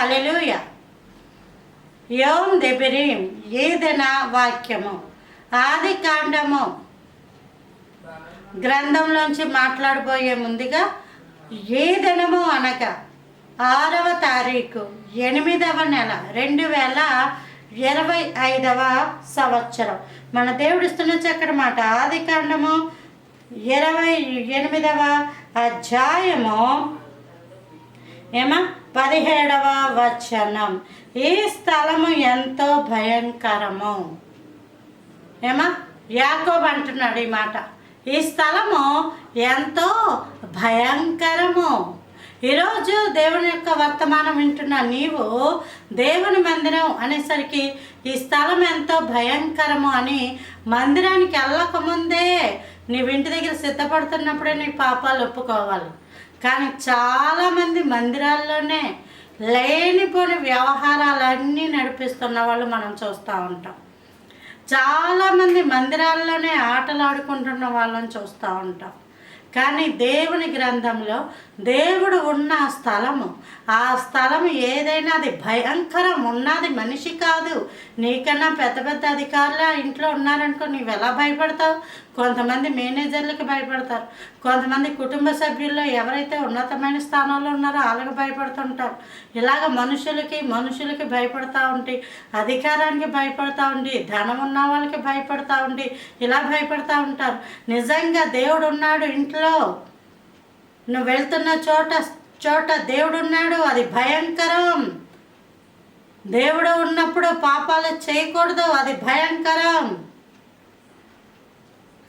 హల్లెలూయా. యోమ్ దెబిరీం ఏదైనా వాక్యము ఆది కాండము గ్రంథంలోంచి మాట్లాడబోయే ముందుగా ఏ దినము అనగా 6వ తారీఖు 8వ నెల 2025వ సంవత్సరం. మన దేవుడు ఇస్తున్న చక్కటి మాట ఆది కాండము 28వ అధ్యాయము 17వ వచనం. ఈ స్థలము ఎంతో భయంకరము. యాకోబు అంటున్నాడు ఈ మాట. ఈ స్థలము ఎంతో భయంకరము. ఈరోజు దేవుని యొక్క వర్తమానం వింటున్న నీవు దేవుని మందిరం అనేసరికి ఈ స్థలం ఎంతో భయంకరము అని మందిరానికి వెళ్ళకముందే నీవు ఇంటి దగ్గర సిద్ధపడుతున్నప్పుడే నీ పాపాలు ఒప్పుకోవాలి. కానీ చాలామంది మందిరాల్లోనే లేనిపోని వ్యవహారాలన్నీ నడిపిస్తున్న వాళ్ళు మనం చూస్తూ ఉంటాం. చాలామంది మందిరాల్లోనే ఆటలు ఆడుకుంటున్న వాళ్ళని చూస్తూ ఉంటాం. కానీ దేవుని గ్రంథంలో దేవుడు ఉన్న స్థలము, ఆ స్థలం ఏదైనా అది భయంకరం. ఉన్నది మనిషి కాదు. నీకన్నా పెద్ద పెద్ద అధికారులు ఇంట్లో ఉన్నారనుకో, నీవు ఎలా భయపడతావు? కొంతమంది మేనేజర్లకి భయపడతారు, కొంతమంది కుటుంబ సభ్యుల్లో ఎవరైతే ఉన్నతమైన స్థానంలో ఉన్నారో వాళ్ళకి భయపడుతుంటారు. ఇలాగ మనుషులకి భయపడతా ఉండి, అధికారానికి భయపడతా ఉండి, ధనం ఉన్న వాళ్ళకి భయపడతా ఉండి, ఇలా భయపడతా ఉంటారు. నిజంగా దేవుడు ఉన్నాడు ఇంట్లో, నువ్వు వెళ్తున్న చోట దేవుడు ఉన్నాడు, అది భయంకరం. దేవుడు ఉన్నప్పుడు పాపాలు చేయకూడదు, అది భయంకరం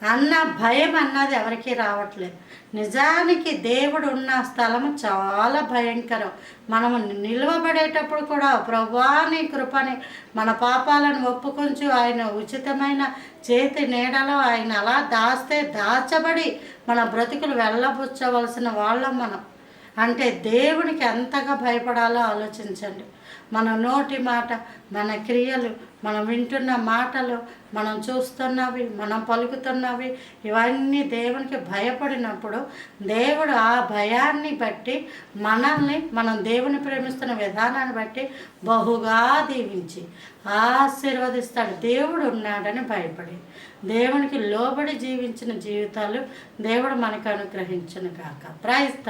అన్న భయం అన్నది ఎవరికి రావట్లేదు. నిజానికి దేవుడు ఉన్న స్థలము చాలా భయంకరం. మనము నిలవబడేటప్పుడు కూడా ప్రభువా నీ కృపని మన పాపాలను ఒప్పుకొంచు ఆయన ఉచితమైన చేతి నీడలో ఆయన అలా దాస్తే దాచబడి మన బ్రతుకులు వెళ్ళబుచ్చవలసిన వాళ్ళం మనం. అంటే దేవునికి ఎంతగా భయపడాలో ఆలోచించండి. మన నోటి మాట, మన క్రియలు, మనం వింటున్న మాటలు, మనం చూస్తున్నవి, మనం పలుకుతున్నవి, ఇవన్నీ దేవునికి భయపడినప్పుడు దేవుడు ఆ భయాన్ని బట్టి మనం దేవుని ప్రేమిస్తున్న విధానాన్ని బట్టి బహుగా దీవించి ఆశీర్వదిస్తాడు. దేవుడు ఉన్నాడని భయపడి దేవునికి లోబడి జీవించిన జీవితాలు దేవుడు మనకు అనుగ్రహించును గాక. Praise the lord.